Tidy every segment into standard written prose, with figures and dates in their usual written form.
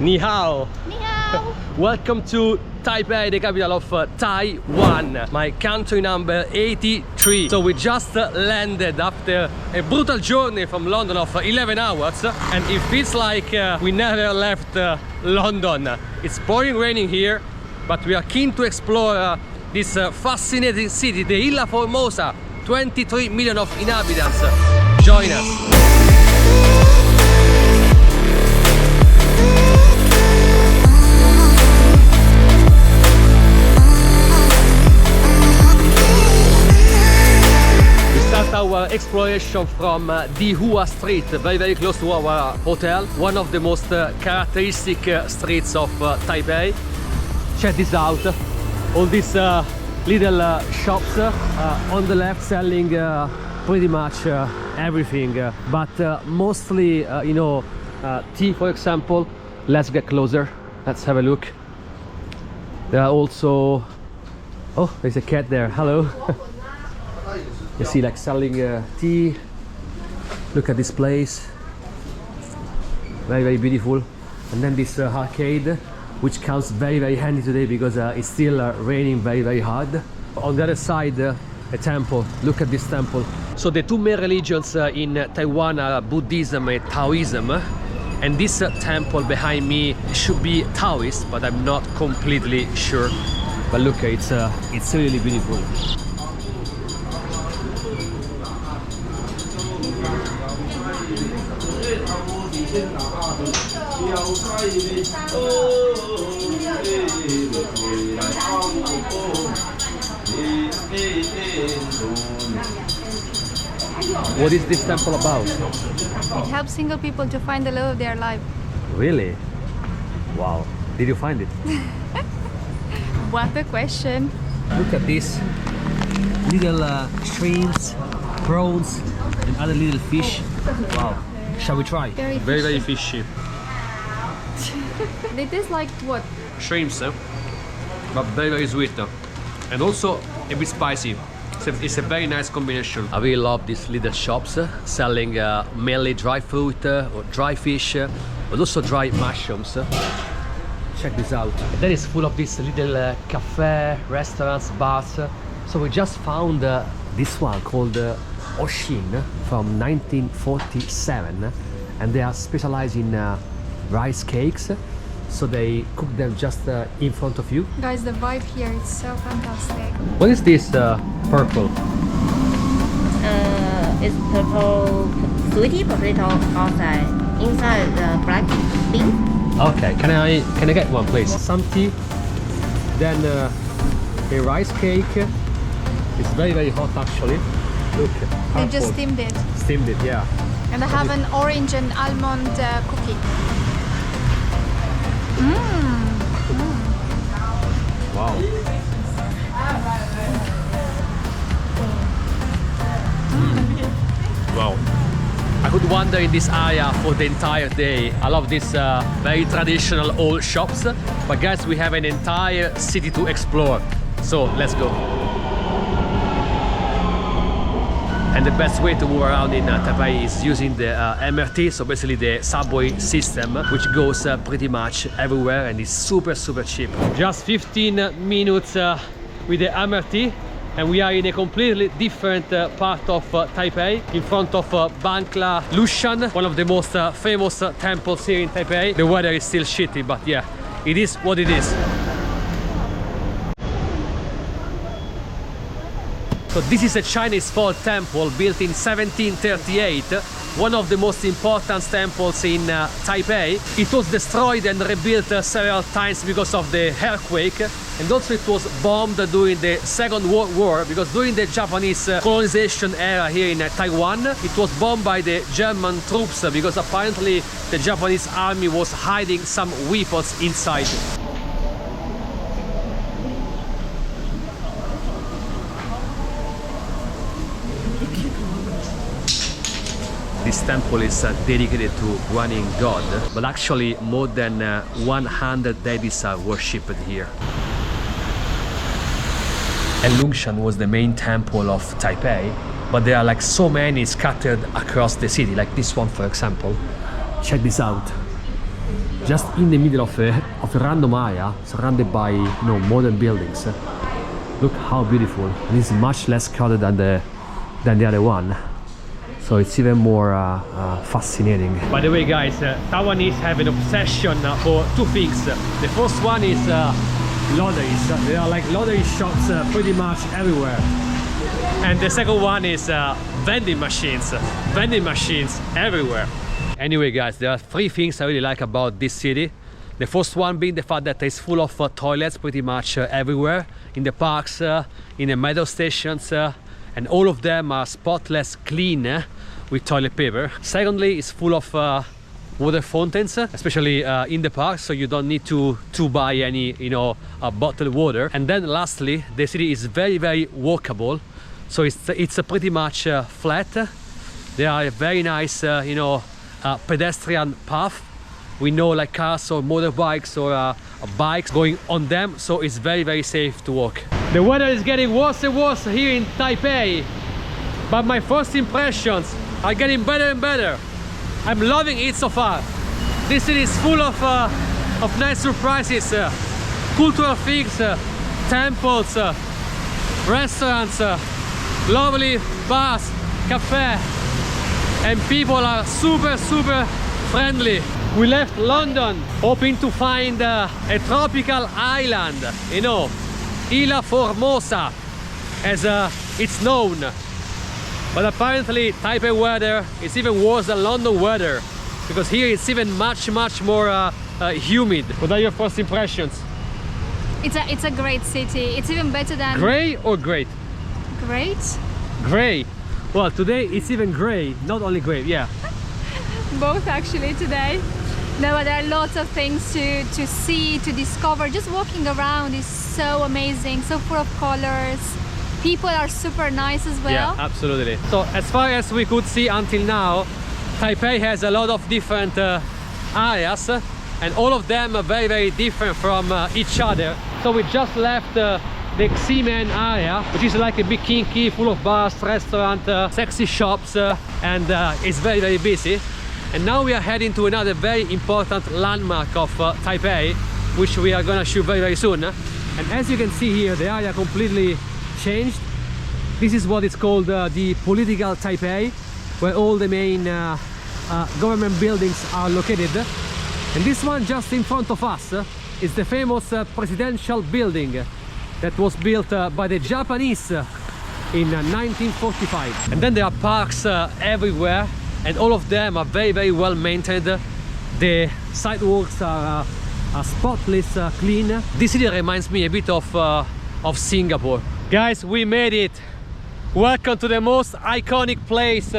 Ni hao. Ni hao. Welcome to Taipei, the capital of Taiwan. My country number 83. So we just landed after a brutal journey from London of 11 hours. And it feels like we never left London. It's pouring raining here, but we are keen to explore this fascinating city, the Isla Formosa. 23 million of inhabitants. Join us. Our exploration from the Hua Street, very close to our hotel, one of the most characteristic streets of Taipei. Check this out, all these little shops on the left selling pretty much everything, but mostly you know, tea, for example. Let's get closer, let's have a look. There are also, oh, there's a cat there, hello. You see, like selling tea. Look at this place, very beautiful. And then this arcade, which comes very handy today because it's still raining very hard. On the other side, a temple. Look at this temple. So the two main religions in Taiwan are Buddhism and Taoism, and this temple behind me should be Taoist, but I'm not completely sure. But look, it's really beautiful. What is this temple about? It helps single people to find the love of their life. Really? Wow. Did you find it? What a question. Look at this. Little shrimps, prawns, and other little fish. Wow. Shall we try? Very fishy. They taste like what? Shrimps, but very sweet, and also a bit spicy. It's a very nice combination. I really love these little shops selling mainly dry fruit or dry fish, but also dry mushrooms. Check this out. And then it's full of these little cafe, restaurants, bars. So we just found this one called Oshin from 1947, and they are specialized in rice cakes. So they cook them just in front of you. Guys, the vibe here is so fantastic. What is this purple? It's purple sweetie potato outside. Inside the black bean. Okay, can I get one, please? Some tea, then a rice cake. It's very hot actually. Look, They just steamed it. Steamed it, yeah. And I have an orange and almond cookie. Wow. Wow. I could wander in this area for the entire day. I love this very traditional old shops. But guys, we have an entire city to explore. So let's go. And the best way to move around in Taipei is using the MRT, so basically the subway system, which goes pretty much everywhere and is super cheap. Just 15 minutes with the MRT, and we are in a completely different part of Taipei, in front of Bangla Lushan, one of the most famous temples here in Taipei. The weather is still shitty, but yeah, it is what it is. So this is a Chinese fall temple built in 1738, one of the most important temples in Taipei. It was destroyed and rebuilt several times because of the earthquake, and also it was bombed during the Second World War, because during the Japanese colonization era here in Taiwan, it was bombed by the German troops because apparently the Japanese army was hiding some weapons inside. This temple is dedicated to running God, but actually more than 100 deities are worshipped here. And Lungshan was the main temple of Taipei, but there are like so many scattered across the city, like this one for example. Check this out. just in the middle of a random area surrounded by, you know, modern buildings. Look how beautiful. And it's much less crowded than the other one, so it's even more fascinating. By the way, guys, Taiwanese have an obsession for two things. The first one is lotteries. There are like lottery shops pretty much everywhere. And the second one is vending machines everywhere. Anyway, guys, there are three things I really like about this city. The first one being the fact that it's full of toilets pretty much everywhere, in the parks, in the metro stations, and all of them are spotless clean with toilet paper. Secondly, it's full of water fountains, especially in the park, so you don't need to buy any, you know, bottled water. And then lastly, the city is very, very walkable, so it's pretty much flat. There are very nice, you know, pedestrian path. We know like cars or motorbikes or bikes going on them, so it's very, very safe to walk. The weather is getting worse and worse here in Taipei, but my first impressions are getting better and better. I'm loving it so far. This city is full of nice surprises, cultural things, temples, restaurants, lovely bars, cafe, and people are super, super friendly. We left London hoping to find a tropical island, you know, Isla Formosa, as it's known. But apparently Taipei weather is even worse than London weather, because here it's even much more humid. What are your first impressions? It's a great city. It's even better than... Grey or great? Great? Grey. Well, today it's even grey, not only grey, yeah. Both actually today. No, but there are lots of things to see, to discover. Just walking around is so amazing, so full of colors. People are super nice as well. Yeah, absolutely. So as far as we could see until now, Taipei has a lot of different areas, and all of them are very, very different from each other. So we just left the Ximen area, which is like a big kinky, full of bars, restaurants, sexy shops, and it's very, very busy. And now we are heading to another very important landmark of Taipei, which we are gonna shoot very, very soon. And as you can see here, the area completely changed. This is what is called the political Taipei, where all the main government buildings are located. And this one just in front of us is the famous presidential building that was built by the Japanese in 1945. And then there are parks everywhere, and all of them are very, very well maintained. The sidewalks are spotless clean. This city reminds me a bit of Singapore. Guys, we made it. Welcome to the most iconic place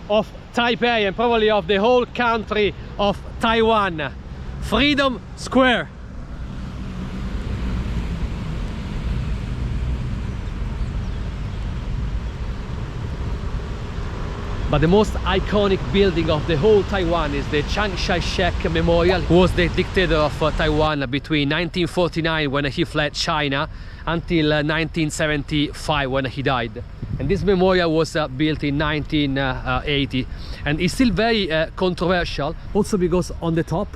of Taipei and probably of the whole country of Taiwan, Freedom Square. But the most iconic building of the whole Taiwan is the Chiang Kai-shek Memorial, who was the dictator of Taiwan between 1949, when he fled China, until 1975, when he died. And this memorial was built in 1980, and it's still very controversial, also because on the top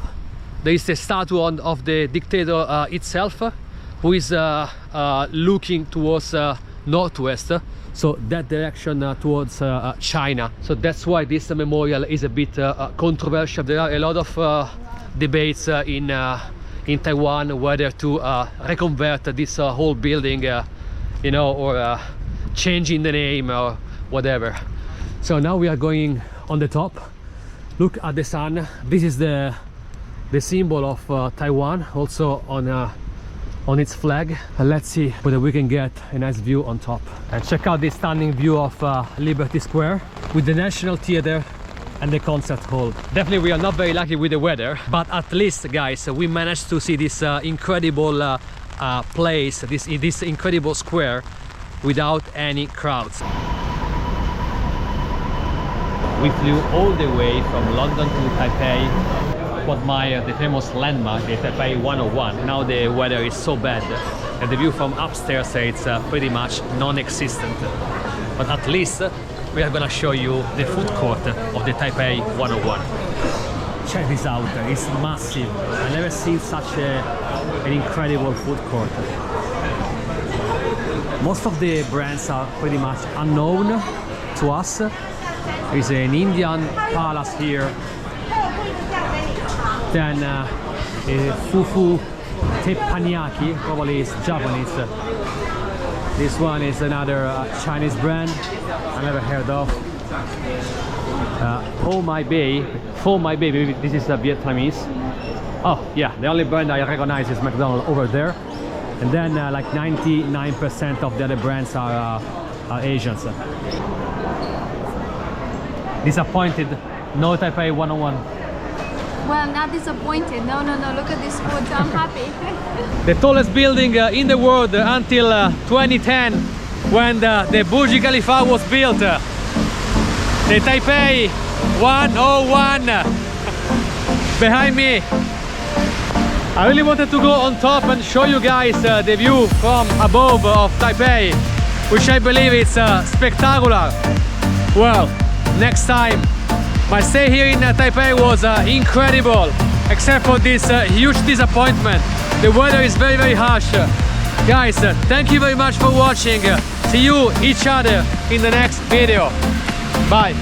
there is a statue of the dictator itself, who is looking towards northwest, so that direction towards China. So that's why this memorial is a bit controversial. There are a lot of debates in Taiwan whether to reconvert this whole building, you know, or changing the name or whatever. So now we are going on the top. Look at the sun. This is the symbol of Taiwan, also on its flag. Let's see whether we can get a nice view on top. And check out this stunning view of Liberty Square with the National Theatre and the concert hall. Definitely we are not very lucky with the weather, but at least, guys, we managed to see this incredible place, this incredible square, without any crowds. We flew all the way from London to Taipei to admire the famous landmark, the Taipei 101. Now the weather is so bad and the view from upstairs it's pretty much non-existent. But at least we are gonna show you the food court of the Taipei 101. Check this out, it's massive. I've never seen such an incredible food court. Most of the brands are pretty much unknown to us. There's an Indian palace here. Then a fufu teppanyaki, probably is Japanese. This one is another Chinese brand I never heard of. For my baby, this is a Vietnamese. Oh yeah, the only brand I recognize is McDonald's over there. And then like 99% of the other brands are Asians. Disappointed, no Taipei 101. Well, not disappointed. No, look at this food. I'm happy. The tallest building in the world until 2010, when the Burj Khalifa was built. The Taipei 101 behind me. I really wanted to go on top and show you guys the view from above of Taipei, which I believe is spectacular. Well, next time. My stay here in Taipei was incredible, except for this huge disappointment. The weather is very, very harsh. Guys, thank you very much for watching. See you each other in the next video. Bye.